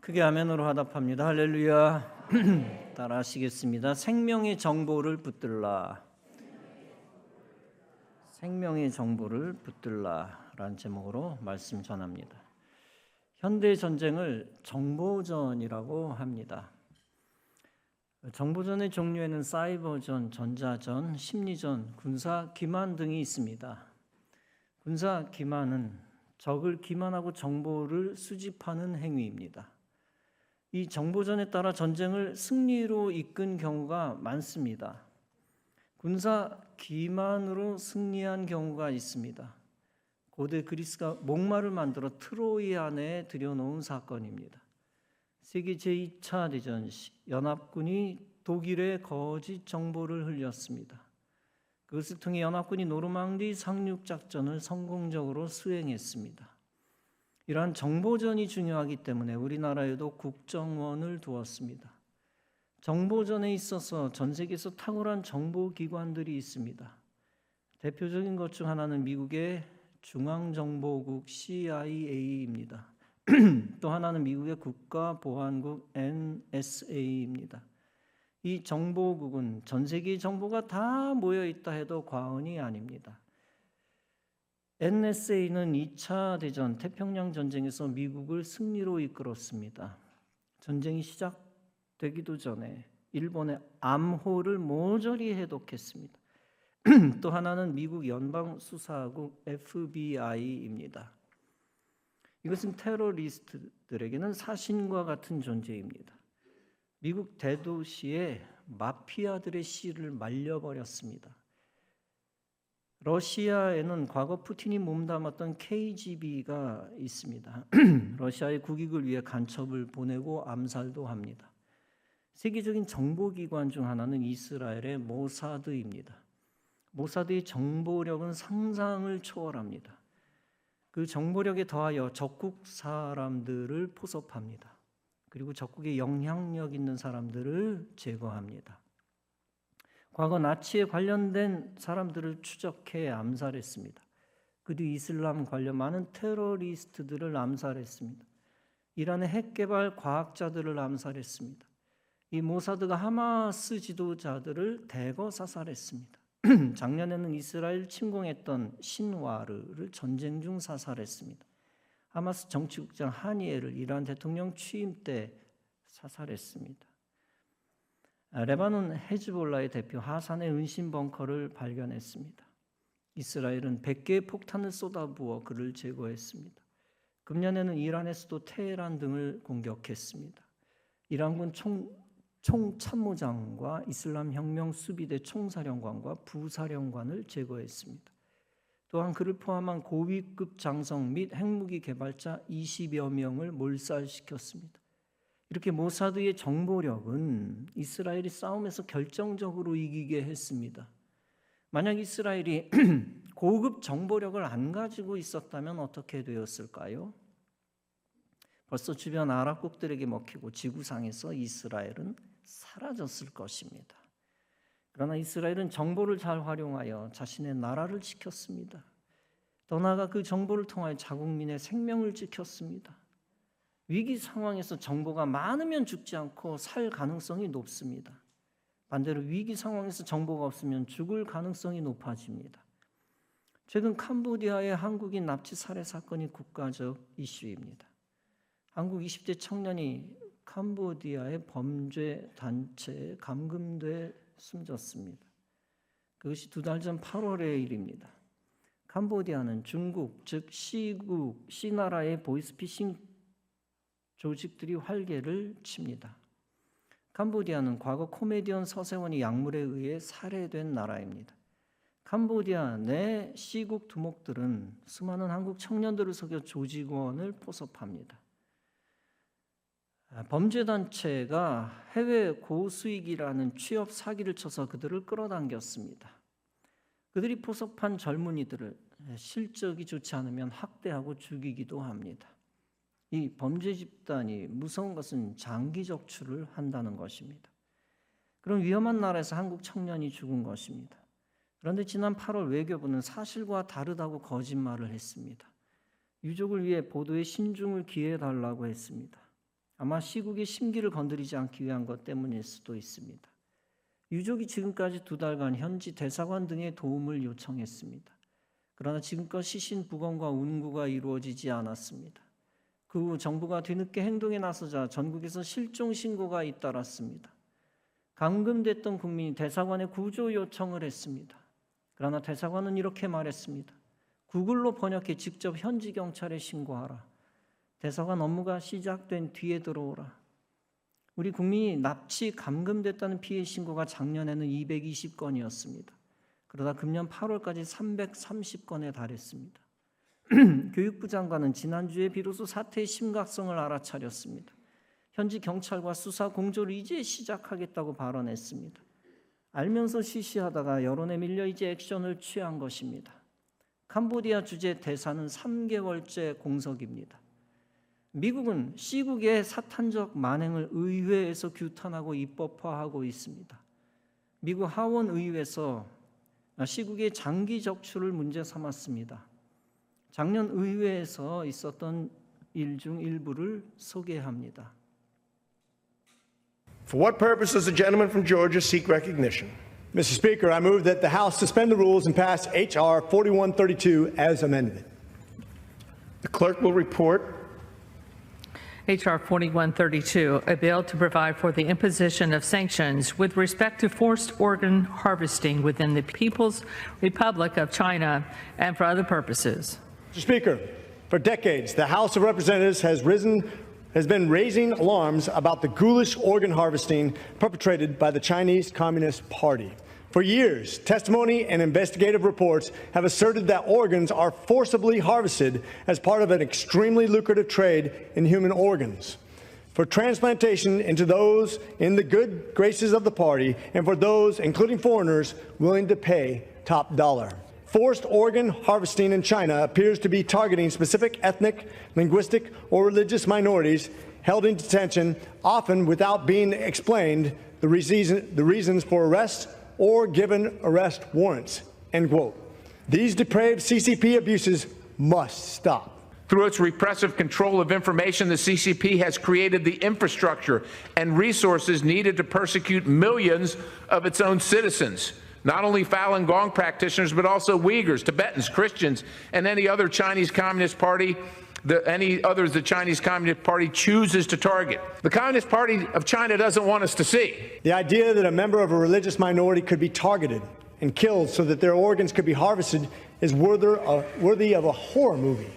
크게 아멘으로 화답합니다. 할렐루야. 따라 하시겠습니다. 생명의 정보를 붙들라. 생명의 정보를 붙들라라는 제목으로 말씀 전합니다. 현대 전쟁을 정보전이라고 합니다. 정보전의 종류에는 사이버전, 전자전, 심리전, 군사 기만 등이 있습니다. 군사 기만은 적을 기만하고 정보를 수집하는 행위입니다. 이 정보전에 따라 전쟁을 승리로 이끈 경우가 많습니다. 군사 기만으로 승리한 경우가 있습니다. 고대 그리스가 목마를 만들어 트로이 안에 들여놓은 사건입니다. 세계 제2차 대전 시 연합군이 독일에 거짓 정보를 흘렸습니다. 그것을 통해 연합군이 노르망디 상륙 작전을 성공적으로 수행했습니다. 이러한 정보전이 중요하기 때문에 우리나라에도 국정원을 두었습니다. 정보전에 있어서 전 세계에서 탁월한 정보기관들이 있습니다. 대표적인 것 중 하나는 미국의 중앙정보국 CIA입니다. 또 하나는 미국의 국가보안국 NSA입니다. 이 정보국은 전 세계의 정보가 다 모여있다 해도 과언이 아닙니다. NSA는 2차 대전 태평양 전쟁에서 미국을 승리로 이끌었습니다. 전쟁이 시작되기도 전에 일본의 암호를 모조리 해독했습니다. 또 하나는 미국 연방수사국 FBI입니다. 이것은 테러리스트들에게는 사신과 같은 존재입니다. 미국 대도시에 마피아들의 씨를 말려버렸습니다. 러시아에는 과거 푸틴이 몸담았던 KGB가 있습니다. 러시아의 국익을 위해 간첩을 보내고 암살도 합니다. 세계적인 정보기관 중 하나는 이스라엘의 모사드입니다. 모사드의 정보력은 상상을 초월합니다. 그 정보력에 더하여 적국 사람들을 포섭합니다. 그리고 적국에 영향력 있는 사람들을 제거합니다. 과거 나치에 관련된 사람들을 추적해 암살했습니다. 그 뒤 이슬람 관련 많은 테러리스트들을 암살했습니다. 이란의 핵개발 과학자들을 암살했습니다. 이 모사드가 하마스 지도자들을 대거 사살했습니다. 작년에는 이스라엘 침공했던 신와르를 전쟁 중 사살했습니다. 하마스 정치국장 하니에를 이란 대통령 취임 때 사살했습니다. 레바논 헤즈볼라의 대표 하산의 은신 벙커를 발견했습니다. 이스라엘은 100개의 폭탄을 쏟아부어 그를 제거했습니다. 금년에는 이란의 수도 테헤란 등을 공격했습니다. 이란군 총참모장과 이슬람 혁명 수비대 총사령관과 부사령관을 제거했습니다. 또한 그를 포함한 고위급 장성 및 핵무기 개발자 20여 명을 몰살시켰습니다. 이렇게 모사드의 정보력은 이스라엘이 싸움에서 결정적으로 이기게 했습니다. 만약 이스라엘이 고급 정보력을 안 가지고 있었다면 어떻게 되었을까요? 벌써 주변 아랍국들에게 먹히고 지구상에서 이스라엘은 사라졌을 것입니다. 그러나 이스라엘은 정보를 잘 활용하여 자신의 나라를 지켰습니다. 더 나아가 그 정보를 통하여 자국민의 생명을 지켰습니다. 위기 상황에서 정보가 많으면 죽지 않고 살 가능성이 높습니다. 반대로 위기 상황에서 정보가 없으면 죽을 가능성이 높아집니다. 최근 캄보디아의 한국인 납치 살해 사건이 국가적 이슈입니다. 한국 20대 청년이 캄보디아의 범죄 단체에 감금돼 숨졌습니다. 그것이 2달 전 8월의 일입니다. 캄보디아는 중국, 즉 C나라의 보이스피싱 조직들이 활개를 칩니다. 캄보디아는 과거 코미디언 서세원이 약물에 의해 살해된 나라입니다. 캄보디아 내 C국 두목들은 수많은 한국 청년들을 속여 조직원을 포섭합니다. 범죄단체가 해외 고수익이라는 취업 사기를 쳐서 그들을 끌어당겼습니다. 그들이 포섭한 젊은이들을 실적이 좋지 않으면 학대하고 죽이기도 합니다. 이 범죄 집단이 무서운 것은 장기 적출을 한다는 것입니다. 그런 위험한 나라에서 한국 청년이 죽은 것입니다. 그런데 지난 8월 외교부는 사실과 다르다고 거짓말을 했습니다. 유족을 위해 보도에 신중을 기해달라고 했습니다. 아마 시국의 심기를 건드리지 않기 위한 것 때문일 수도 있습니다. 유족이 지금까지 2달간 현지 대사관 등의 도움을 요청했습니다. 그러나 지금껏 시신 부검과 운구가 이루어지지 않았습니다. 그 후 정부가 뒤늦게 행동에 나서자 전국에서 실종 신고가 잇따랐습니다. 감금됐던 국민이 대사관에 구조 요청을 했습니다. 그러나 대사관은 이렇게 말했습니다. 구글로 번역해 직접 현지 경찰에 신고하라. 대사관 업무가 시작된 뒤에 들어오라. 우리 국민이 납치 감금됐다는 피해 신고가 작년에는 220건이었습니다. 그러다 금년 8월까지 330건에 달했습니다. 교육부 장관은 지난주에 비로소 사태의 심각성을 알아차렸습니다. 현지 경찰과 수사 공조를 이제 시작하겠다고 발언했습니다. 알면서 시시하다가 여론에 밀려 이제 액션을 취한 것입니다. 캄보디아 주재 대사는 3개월째 공석입니다. 미국은 시국의 사탄적 만행을 의회에서 규탄하고 입법화하고 있습니다. 미국 하원 의회에서 시국의 장기 적출을 문제 삼았습니다. 작년 의회에서 있었던 일 중 일부를 소개합니다. For what purpose does the gentleman from Georgia seek recognition? Mr. Speaker, I move that the House suspend the rules and pass H.R. 4132 as amended. The clerk will report. H.R. 4132, a bill to provide for the imposition of sanctions with respect to forced organ harvesting within the People's Republic of China and for other purposes. Mr. Speaker, for decades, the House of Representatives has been raising alarms about the ghoulish organ harvesting perpetrated by the Chinese Communist Party. For years, testimony and investigative reports have asserted that organs are forcibly harvested as part of an extremely lucrative trade in human organs, for transplantation into those in the good graces of the party and for those, including foreigners, willing to pay top dollar. Forced organ harvesting in China appears to be targeting specific ethnic, linguistic, or religious minorities held in detention, often without being explained the reasons for arrest or given arrest warrants, end quote. These depraved CCP abuses must stop. Through its repressive control of information, the CCP has created the infrastructure and resources needed to persecute millions of its own citizens. Not only Falun Gong practitioners, but also Uyghurs, Tibetans, Christians, and any other Chinese Communist Party, any others the Chinese Communist Party chooses to target. The Communist Party of China doesn't want us to see. The idea that a member of a religious minority could be targeted and killed so that their organs could be harvested is worthy of a horror movie.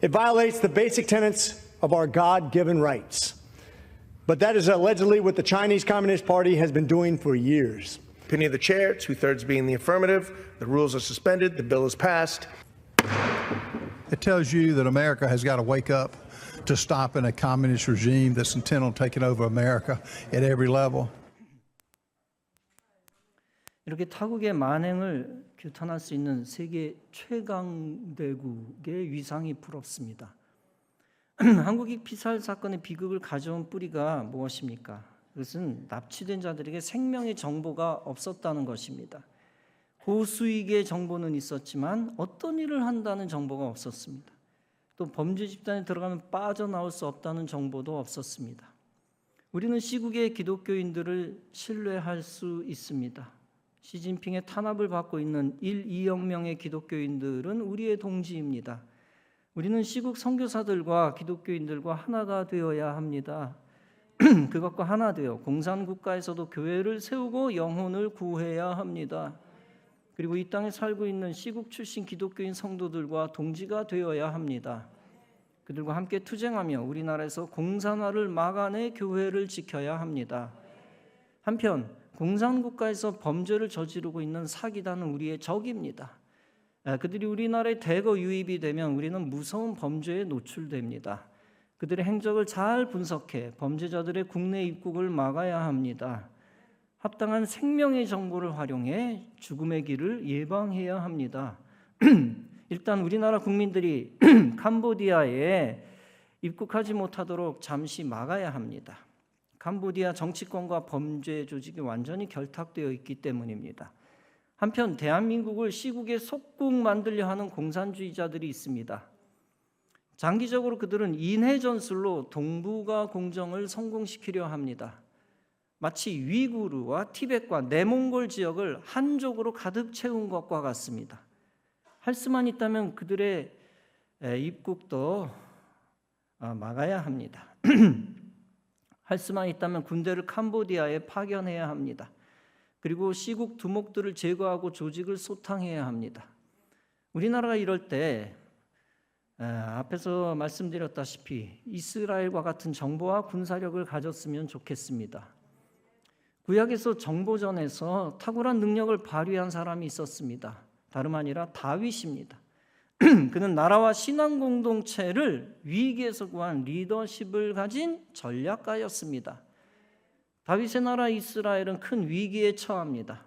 It violates the basic tenets of our God-given rights. But that is allegedly what the Chinese Communist Party has been doing for years. Opinion of the chair, 2/3 being the affirmative. The rules are suspended. The bill is passed. It tells you that America has got to wake up to stopping a communist regime that's intent on taking over America at every level. 이렇게 타국의 만행을 규탄할 수 있는 세계 최강대국의 위상이 부럽습니다. 한국이 피살 사건의 비극을 가져온 뿌리가 무엇입니까? 그것은 납치된 자들에게 생명의 정보가 없었다는 것입니다. 고수익의 정보는 있었지만 어떤 일을 한다는 정보가 없었습니다. 또 범죄 집단에 들어가면 빠져나올 수 없다는 정보도 없었습니다. 우리는 시국의 기독교인들을 신뢰할 수 있습니다. 시진핑의 탄압을 받고 있는 2억 명의 기독교인들은 우리의 동지입니다. 우리는 시국 선교사들과 기독교인들과 하나가 되어야 합니다. 그것과 하나 되어 공산국가에서도 교회를 세우고 영혼을 구해야 합니다. 그리고 이 땅에 살고 있는 시국 출신 기독교인 성도들과 동지가 되어야 합니다. 그들과 함께 투쟁하며 우리나라에서 공산화를 막아내 교회를 지켜야 합니다. 한편 공산국가에서 범죄를 저지르고 있는 사기단은 우리의 적입니다. 그들이 우리나라에 대거 유입이 되면 우리는 무서운 범죄에 노출됩니다. 그들의 행적을 잘 분석해 범죄자들의 국내 입국을 막아야 합니다. 합당한 생명의 정보를 활용해 죽음의 길을 예방해야 합니다. 일단 우리나라 국민들이 캄보디아에 입국하지 못하도록 잠시 막아야 합니다. 캄보디아 정치권과 범죄 조직이 완전히 결탁되어 있기 때문입니다. 한편 대한민국을 시국의 속국 만들려 하는 공산주의자들이 있습니다. 장기적으로 그들은 인해 전술로 동북아 공정을 성공시키려 합니다. 마치 위구르와 티벳과 내몽골 지역을 한족으로 가득 채운 것과 같습니다. 할 수만 있다면 그들의 입국도 막아야 합니다. 할 수만 있다면 군대를 캄보디아에 파견해야 합니다. 그리고 시국 두목들을 제거하고 조직을 소탕해야 합니다. 우리나라가 이럴 때 앞에서 말씀드렸다시피 이스라엘과 같은 정보와 군사력을 가졌으면 좋겠습니다. 구약에서 정보전에서 탁월한 능력을 발휘한 사람이 있었습니다. 다름 아니라 다윗입니다. 그는 나라와 신앙 공동체를 위기에서 구한 리더십을 가진 전략가였습니다. 다윗의 나라 이스라엘은 큰 위기에 처합니다.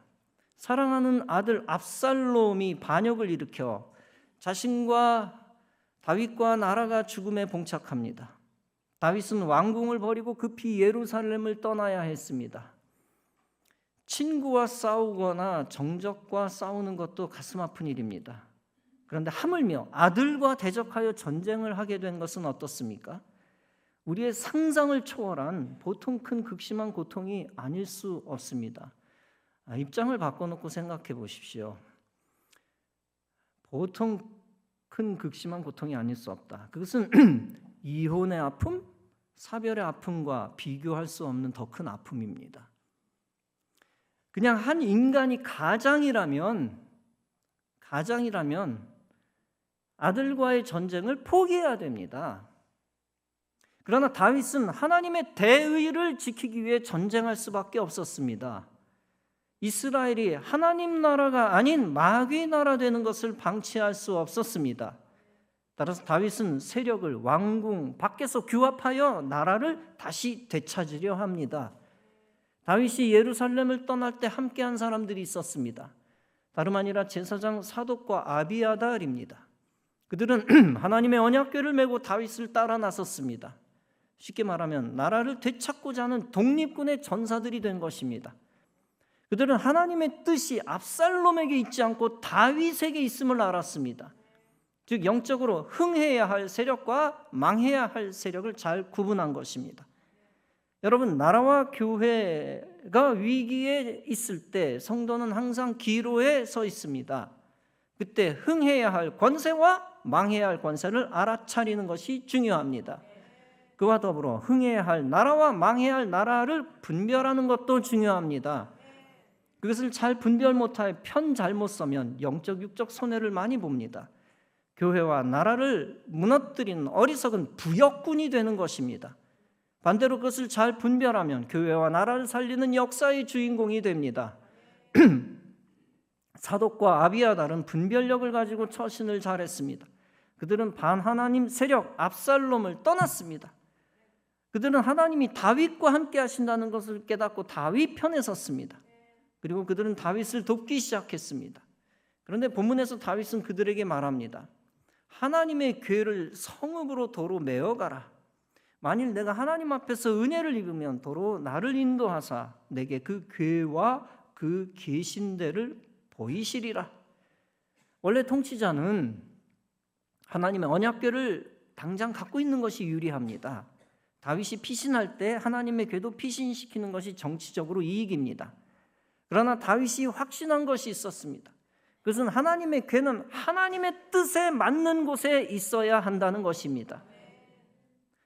사랑하는 아들 압살롬이 반역을 일으켜 자신과 다윗과 나라가 죽음에 봉착합니다. 다윗은 왕궁을 버리고 급히 예루살렘을 떠나야 했습니다. 친구와 싸우거나 정적과 싸우는 것도 가슴 아픈 일입니다. 그런데 하물며 아들과 대적하여 전쟁을 하게 된 것은 어떻습니까? 우리의 상상을 초월한 보통 큰 극심한 고통이 아닐 수 없습니다. 입장을 바꿔놓고 생각해 보십시오. 보통 큰 극심한 고통이 아닐 수 없다. 그것은 이혼의 아픔, 사별의 아픔과 비교할 수 없는 더 큰 아픔입니다. 그냥 한 인간이 가장이라면 아들과의 전쟁을 포기해야 됩니다. 그러나 다윗은 하나님의 대의를 지키기 위해 전쟁할 수밖에 없었습니다. 이스라엘이 하나님 나라가 아닌 마귀 나라 되는 것을 방치할 수 없었습니다. 따라서 다윗은 세력을 왕궁 밖에서 규합하여 나라를 다시 되찾으려 합니다. 다윗이 예루살렘을 떠날 때 함께한 사람들이 있었습니다. 다름 아니라 제사장 사독과 아비아달입니다. 그들은 하나님의 언약궤를 메고 다윗을 따라 나섰습니다. 쉽게 말하면 나라를 되찾고자 하는 독립군의 전사들이 된 것입니다. 그들은 하나님의 뜻이 압살롬에게 있지 않고 다윗에게 있음을 알았습니다. 즉 영적으로 흥해야 할 세력과 망해야 할 세력을 잘 구분한 것입니다. 여러분, 나라와 교회가 위기에 있을 때 성도는 항상 기로에 서 있습니다. 그때 흥해야 할 권세와 망해야 할 권세를 알아차리는 것이 중요합니다. 그와 더불어 흥해야 할 나라와 망해야 할 나라를 분별하는 것도 중요합니다. 그것을 잘 분별 못하여 편 잘못 서면 영적 육적 손해를 많이 봅니다. 교회와 나라를 무너뜨리는 어리석은 부역군이 되는 것입니다. 반대로 그것을 잘 분별하면 교회와 나라를 살리는 역사의 주인공이 됩니다. 사독과 아비아달은 분별력을 가지고 처신을 잘했습니다. 그들은 반하나님 세력 압살롬을 떠났습니다. 그들은 하나님이 다윗과 함께 하신다는 것을 깨닫고 다윗 편에 섰습니다. 그리고 그들은 다윗을 돕기 시작했습니다. 그런데 본문에서 다윗은 그들에게 말합니다. 하나님의 궤를 성읍으로 도로 메어가라. 만일 내가 하나님 앞에서 은혜를 입으면 도로 나를 인도하사 내게 그 궤와 그 계신대를 보이시리라. 원래 통치자는 하나님의 언약궤를 당장 갖고 있는 것이 유리합니다. 다윗이 피신할 때 하나님의 궤도 피신시키는 것이 정치적으로 이익입니다. 그러나 다윗이 확신한 것이 있었습니다. 그것은 하나님의 궤는 하나님의 뜻에 맞는 곳에 있어야 한다는 것입니다.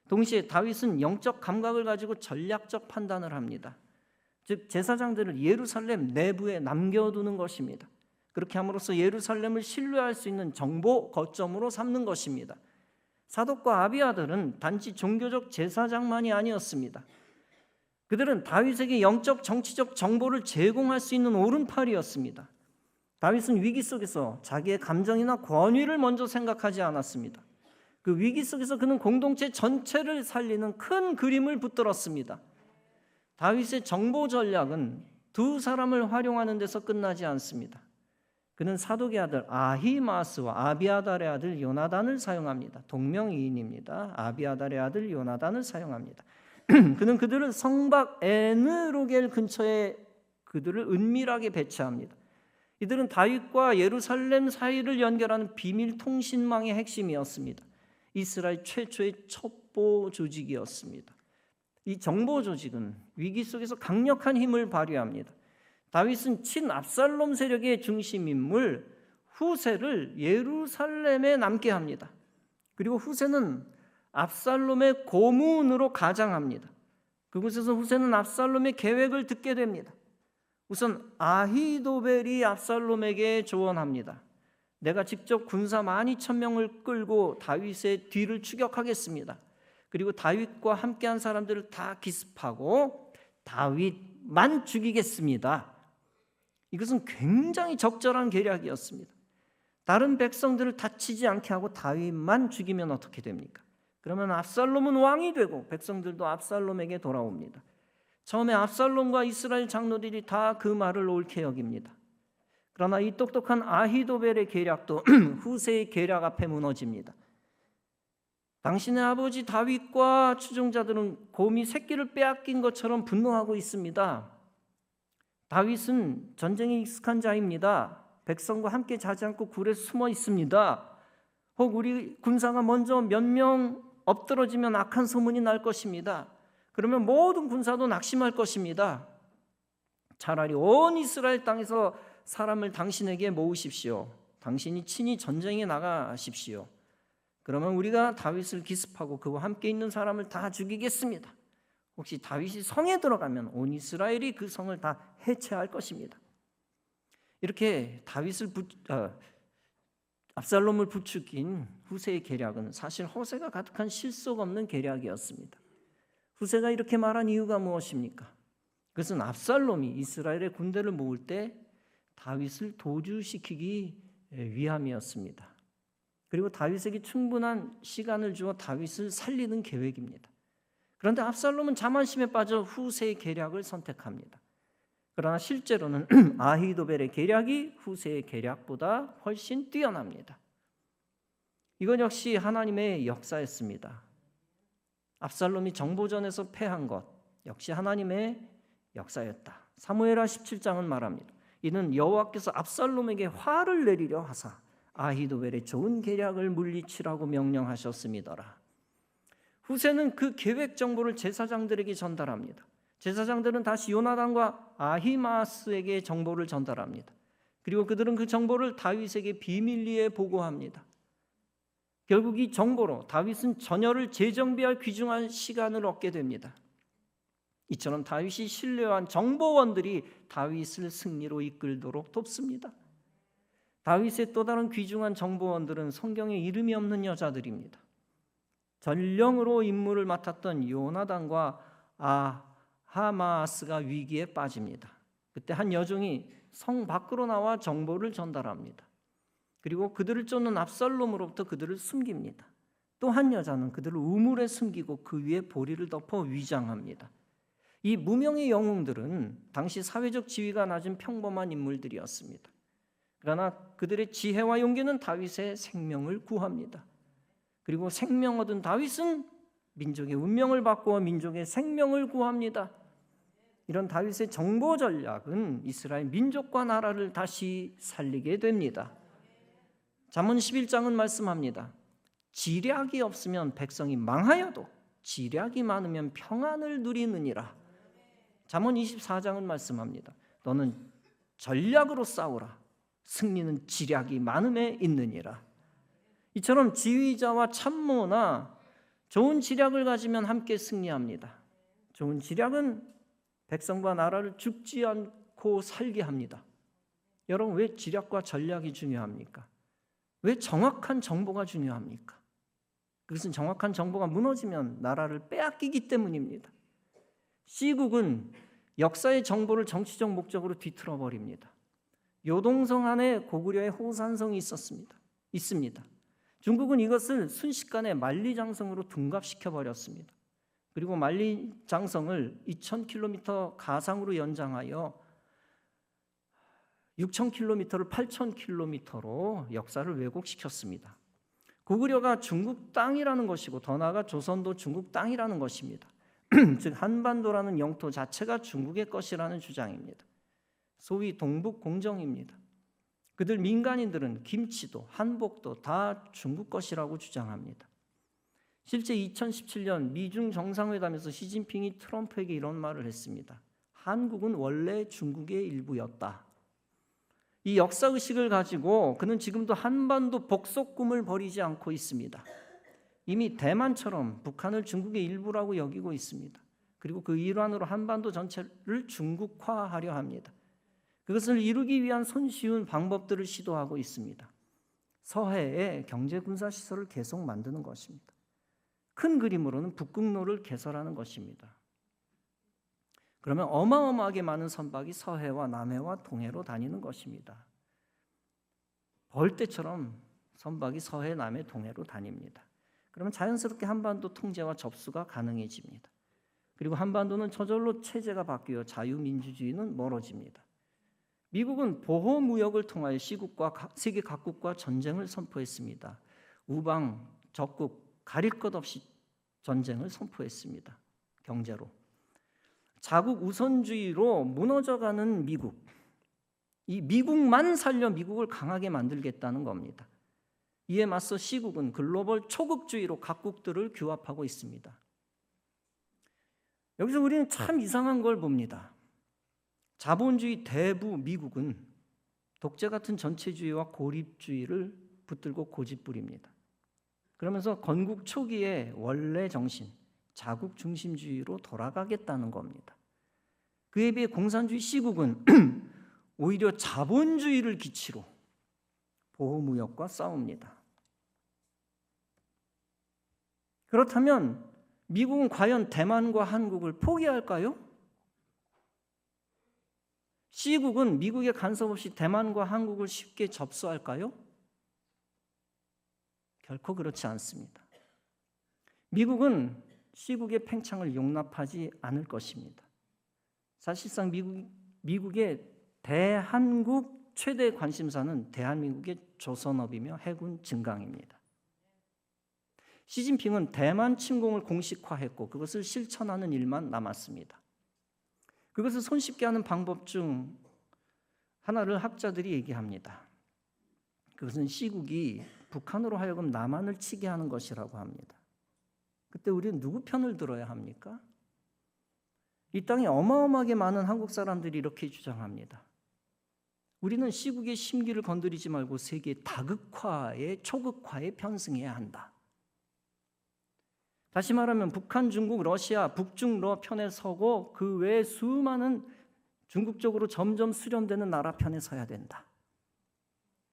동시에 다윗은 영적 감각을 가지고 전략적 판단을 합니다. 즉 제사장들을 예루살렘 내부에 남겨두는 것입니다. 그렇게 함으로써 예루살렘을 신뢰할 수 있는 정보 거점으로 삼는 것입니다. 사독과 아비아들은 단지 종교적 제사장만이 아니었습니다. 그들은 다윗에게 영적 정치적 정보를 제공할 수 있는 오른팔이었습니다. 다윗은 위기 속에서 자기의 감정이나 권위를 먼저 생각하지 않았습니다. 그 위기 속에서 그는 공동체 전체를 살리는 큰 그림을 붙들었습니다. 다윗의 정보 전략은 두 사람을 활용하는 데서 끝나지 않습니다. 그는 사독의 아들 아히마스와 아비아달의 아들 요나단을 사용합니다. 동명이인입니다. 아비아달의 아들 요나단을 사용합니다. 그는 그들을 성박 에느로겔 근처에 그들을 은밀하게 배치합니다. 이들은 다윗과 예루살렘 사이를 연결하는 비밀 통신망의 핵심이었습니다. 이스라엘 최초의 첩보 조직이었습니다. 이 정보 조직은 위기 속에서 강력한 힘을 발휘합니다. 다윗은 친 압살롬 세력의 중심 인물 후세를 예루살렘에 남게 합니다. 그리고 후세는 압살롬의 고문으로 가장합니다. 그곳에서 후세는 압살롬의 계획을 듣게 됩니다. 우선 아히도벨이 압살롬에게 조언합니다. 내가 직접 군사 12,000명을 끌고 다윗의 뒤를 추격하겠습니다. 그리고 다윗과 함께한 사람들을 다 기습하고 다윗만 죽이겠습니다. 이것은 굉장히 적절한 계략이었습니다. 다른 백성들을 다치지 않게 하고 다윗만 죽이면 어떻게 됩니까? 그러면 압살롬은 왕이 되고 백성들도 압살롬에게 돌아옵니다. 처음에 압살롬과 이스라엘 장로들이 다 그 말을 옳게 여깁니다. 그러나 이 똑똑한 아히도벨의 계략도 후세의 계략 앞에 무너집니다. 당신의 아버지 다윗과 추종자들은 곰이 새끼를 빼앗긴 것처럼 분노하고 있습니다. 다윗은 전쟁에 익숙한 자입니다. 백성과 함께 자지 않고 굴에 숨어 있습니다. 혹 우리 군사가 먼저 몇 명 엎드러지면 악한 소문이 날 것입니다. 그러면 모든 군사도 낙심할 것입니다. 차라리 온 이스라엘 땅에서 사람을 당신에게 모으십시오. 당신이 친히 전쟁에 나가십시오. 그러면 우리가 다윗을 기습하고 그와 함께 있는 사람을 다 죽이겠습니다. 혹시 다윗이 성에 들어가면 온 이스라엘이 그 성을 다 해체할 것입니다. 이렇게 압살롬을 부추긴 후세의 계략은 사실 허세가 가득한 실속 없는 계략이었습니다. 후세가 이렇게 말한 이유가 무엇입니까? 그것은 압살롬이 이스라엘의 군대를 모을 때 다윗을 도주시키기 위함이었습니다. 그리고 다윗에게 충분한 시간을 주어 다윗을 살리는 계획입니다. 그런데 압살롬은 자만심에 빠져 후세의 계략을 선택합니다. 그러나 실제로는 아히도벨의 계략이 후세의 계략보다 훨씬 뛰어납니다. 이건 역시 하나님의 역사였습니다. 압살롬이 정보전에서 패한 것 역시 하나님의 역사였다. 사무엘하 17장은 말합니다. 이는 여호와께서 압살롬에게 화를 내리려 하사 아히도벨의 좋은 계략을 물리치라고 명령하셨음이더라. 후세는 그 계획 정보를 제사장들에게 전달합니다. 제사장들은 다시 요나단과 아히마스에게 정보를 전달합니다. 그리고 그들은 그 정보를 다윗에게 비밀리에 보고합니다. 결국 이 정보로 다윗은 전열을 재정비할 귀중한 시간을 얻게 됩니다. 이처럼 다윗이 신뢰한 정보원들이 다윗을 승리로 이끌도록 돕습니다. 다윗의 또 다른 귀중한 정보원들은 성경에 이름이 없는 여자들입니다. 전령으로 임무를 맡았던 요나단과 아하마스가 위기에 빠집니다. 그때 한 여종이 성 밖으로 나와 정보를 전달합니다. 그리고 그들을 쫓는 압살롬으로부터 그들을 숨깁니다. 또 한 여자는 그들을 우물에 숨기고 그 위에 보리를 덮어 위장합니다. 이 무명의 영웅들은 당시 사회적 지위가 낮은 평범한 인물들이었습니다. 그러나 그들의 지혜와 용기는 다윗의 생명을 구합니다. 그리고 생명 얻은 다윗은 민족의 운명을 바꾸어 민족의 생명을 구합니다. 이런 다윗의 정보 전략은 이스라엘 민족과 나라를 다시 살리게 됩니다. 잠언 11장은 말씀합니다. 지략이 없으면 백성이 망하여도 지략이 많으면 평안을 누리느니라. 잠언 24장은 말씀합니다. 너는 전략으로 싸우라. 승리는 지략이 많음에 있느니라. 이처럼 지휘자와 참모나 좋은 지략을 가지면 함께 승리합니다. 좋은 지략은 백성과 나라를 죽지 않고 살게 합니다. 여러분, 왜 지략과 전략이 중요합니까? 왜 정확한 정보가 중요합니까? 그것은 정확한 정보가 무너지면 나라를 빼앗기기 때문입니다. C국은 역사의 정보를 정치적 목적으로 뒤틀어 버립니다. 요동성 안에 고구려의 호산성이 있습니다. 중국은 이것을 순식간에 만리장성으로 둔갑시켜 버렸습니다. 그리고 만리장성을 2000km 가상으로 연장하여 6000km를 8000km로 역사를 왜곡시켰습니다. 고구려가 중국 땅이라는 것이고 더 나아가 조선도 중국 땅이라는 것입니다. 즉 한반도라는 영토 자체가 중국의 것이라는 주장입니다. 소위 동북공정입니다. 그들 민간인들은 김치도 한복도 다 중국 것이라고 주장합니다. 실제 2017년 미중 정상회담에서 시진핑이 트럼프에게 이런 말을 했습니다. 한국은 원래 중국의 일부였다. 이 역사의식을 가지고 그는 지금도 한반도 복속꿈을 버리지 않고 있습니다. 이미 대만처럼 북한을 중국의 일부라고 여기고 있습니다. 그리고 그 일환으로 한반도 전체를 중국화하려 합니다. 그것을 이루기 위한 손쉬운 방법들을 시도하고 있습니다. 서해에 경제 군사 시설을 계속 만드는 것입니다. 큰 그림으로는 북극로를 개설하는 것입니다. 그러면 어마어마하게 많은 선박이 서해와 남해와 동해로 다니는 것입니다. 벌떼처럼 선박이 서해, 남해, 동해로 다닙니다. 그러면 자연스럽게 한반도 통제와 접수가 가능해집니다. 그리고 한반도는 저절로 체제가 바뀌어 자유민주주의는 멀어집니다. 미국은 보호무역을 통하여 시국과 세계 각국과 전쟁을 선포했습니다. 우방, 적국, 가릴 것 없이 전쟁을 선포했습니다. 경제로. 자국 우선주의로 무너져가는 미국. 이 미국만 살려 미국을 강하게 만들겠다는 겁니다. 이에 맞서 시국은 글로벌 초극주의로 각국들을 규합하고 있습니다. 여기서 우리는 참 이상한 걸 봅니다. 자본주의 대부 미국은 독재 같은 전체주의와 고립주의를 붙들고 고집부립니다. 그러면서 건국 초기의 원래 정신, 자국 중심주의로 돌아가겠다는 겁니다. 그에 비해 공산주의 시국은 오히려 자본주의를 기치로 보호무역과 싸웁니다. 그렇다면 미국은 과연 대만과 한국을 포기할까요? 시국은 미국의 간섭 없이 대만과 한국을 쉽게 접수할까요? 결코 그렇지 않습니다. 미국은 시국의 팽창을 용납하지 않을 것입니다. 사실상 미국의 대한국 최대 관심사는 대한민국의 조선업이며 해군 증강입니다. 시진핑은 대만 침공을 공식화했고 그것을 실천하는 일만 남았습니다. 그것을 손쉽게 하는 방법 중 하나를 학자들이 얘기합니다. 그것은 시국이 북한으로 하여금 남한을 치게 하는 것이라고 합니다. 그때 우리는 누구 편을 들어야 합니까? 이 땅에 어마어마하게 많은 한국 사람들이 이렇게 주장합니다. 우리는 시국의 심기를 건드리지 말고 세계 다극화에 초극화에 편승해야 한다. 다시 말하면 북한, 중국, 러시아, 북중러 편에 서고 그 외에 수많은 중국 쪽으로 점점 수렴되는 나라 편에 서야 된다.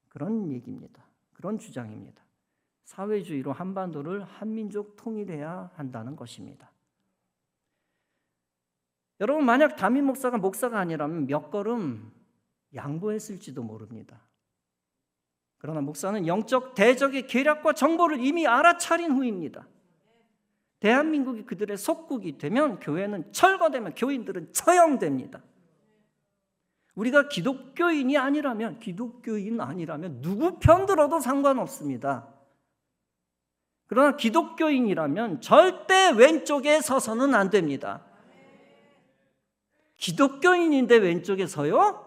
그런 얘기입니다. 그런 주장입니다. 사회주의로 한반도를 한민족 통일해야 한다는 것입니다. 여러분, 만약 담임 목사가 아니라면 몇 걸음 양보했을지도 모릅니다. 그러나 목사는 영적 대적의 계략과 정보를 이미 알아차린 후입니다. 대한민국이 그들의 속국이 되면 교회는 철거되면 교인들은 처형됩니다. 우리가 기독교인 아니라면 누구 편 들어도 상관없습니다. 그러나 기독교인이라면 절대 왼쪽에 서서는 안 됩니다. 기독교인인데 왼쪽에 서요?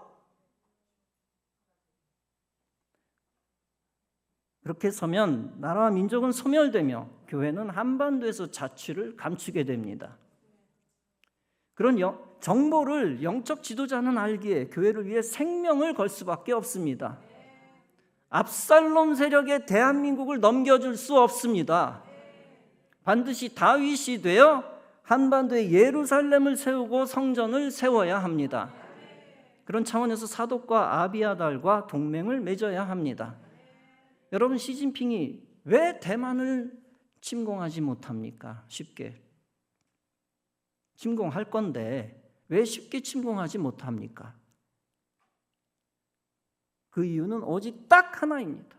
그렇게 서면 나라와 민족은 소멸되며 교회는 한반도에서 자취를 감추게 됩니다. 그런 정보를 영적 지도자는 알기에 교회를 위해 생명을 걸 수밖에 없습니다. 압살롬 세력에 대한민국을 넘겨줄 수 없습니다. 반드시 다윗이 되어 한반도에 예루살렘을 세우고 성전을 세워야 합니다. 그런 차원에서 사독과 아비아달과 동맹을 맺어야 합니다. 여러분, 시진핑이 왜 대만을 침공하지 못합니까? 쉽게 침공할 건데 왜 쉽게 침공하지 못합니까? 그 이유는 오직 딱 하나입니다.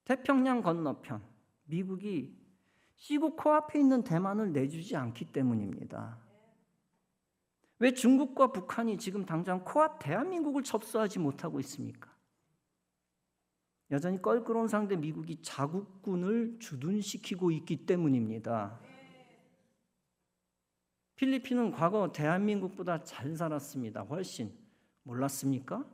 태평양 건너편 미국이 시국 코앞에 있는 대만을 내주지 않기 때문입니다. 왜 중국과 북한이 지금 당장 코앞 대한민국을 접수하지 못하고 있습니까? 여전히 껄끄러운 상대 미국이 자국군을 주둔시키고 있기 때문입니다. 필리핀은 과거 대한민국보다 잘 살았습니다. 훨씬. 몰랐습니까?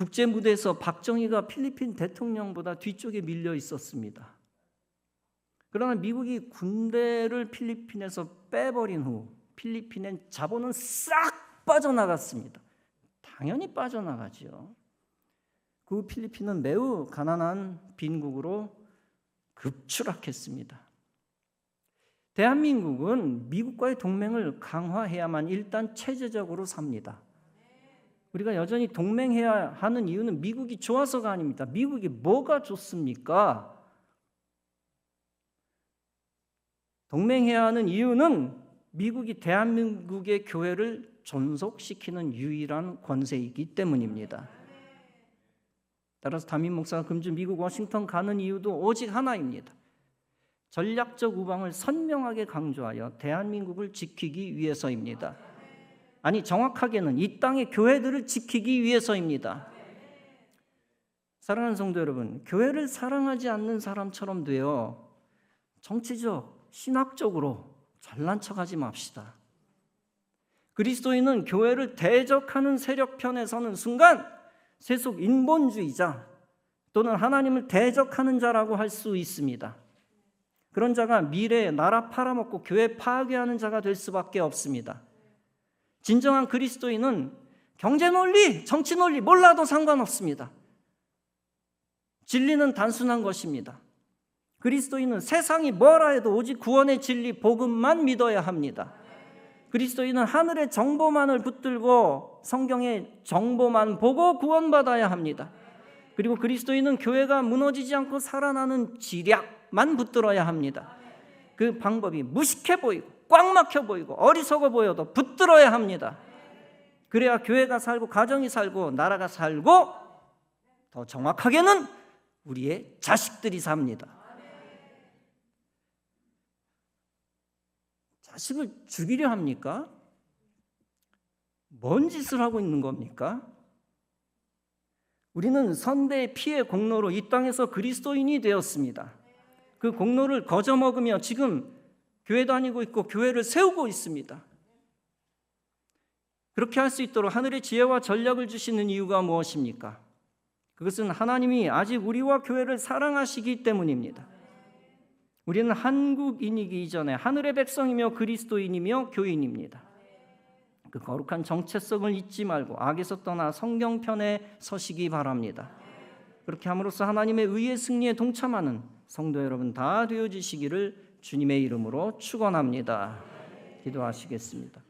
국제 무대에서 박정희가 필리핀 대통령보다 뒤쪽에 밀려 있었습니다. 그러나 미국이 군대를 필리핀에서 빼버린 후 필리핀의 자본은 싹 빠져나갔습니다. 당연히 빠져나가죠. 그 필리핀은 매우 가난한 빈국으로 급추락했습니다. 대한민국은 미국과의 동맹을 강화해야만 일단 체제적으로 삽니다. 우리가 여전히 동맹해야 하는 이유는 미국이 좋아서가 아닙니다. 미국이 뭐가 좋습니까? 동맹해야 하는 이유는 미국이 대한민국의 교회를 존속시키는 유일한 권세이기 때문입니다. 따라서 담임 목사가 금주 미국 워싱턴 가는 이유도 오직 하나입니다. 전략적 우방을 선명하게 강조하여 대한민국을 지키기 위해서입니다. 아니, 정확하게는 이 땅의 교회들을 지키기 위해서입니다. 사랑하는 성도 여러분, 교회를 사랑하지 않는 사람처럼 되어 정치적, 신학적으로 잘난 척하지 맙시다. 그리스도인은 교회를 대적하는 세력 편에 서는 순간 세속 인본주의자 또는 하나님을 대적하는 자라고 할 수 있습니다. 그런 자가 미래에 나라 팔아먹고 교회 파괴하는 자가 될 수밖에 없습니다. 진정한 그리스도인은 경제 논리, 정치 논리 몰라도 상관없습니다. 진리는 단순한 것입니다. 그리스도인은 세상이 뭐라 해도 오직 구원의 진리 복음만 믿어야 합니다. 그리스도인은 하늘의 정보만을 붙들고 성경의 정보만 보고 구원받아야 합니다. 그리고 그리스도인은 교회가 무너지지 않고 살아나는 지략만 붙들어야 합니다. 그 방법이 무식해 보이고 꽉 막혀 보이고 어리석어 보여도 붙들어야 합니다. 그래야 교회가 살고 가정이 살고 나라가 살고 더 정확하게는 우리의 자식들이 삽니다. 자식을 죽이려 합니까? 뭔 짓을 하고 있는 겁니까? 우리는 선대의 피의 공로로 이 땅에서 그리스도인이 되었습니다. 그 공로를 거저먹으며 지금 교회 다니고 있고 교회를 세우고 있습니다. 그렇게 할 수 있도록 하늘의 지혜와 전략을 주시는 이유가 무엇입니까? 그것은 하나님이 아직 우리와 교회를 사랑하시기 때문입니다. 우리는 한국인이기 이전에 하늘의 백성이며 그리스도인이며 교인입니다. 그 거룩한 정체성을 잊지 말고 악에서 떠나 성경편에 서시기 바랍니다. 그렇게 함으로써 하나님의 의의 승리에 동참하는 성도 여러분 다 되어지시기를 주님의 이름으로 축원합니다. 기도하시겠습니다.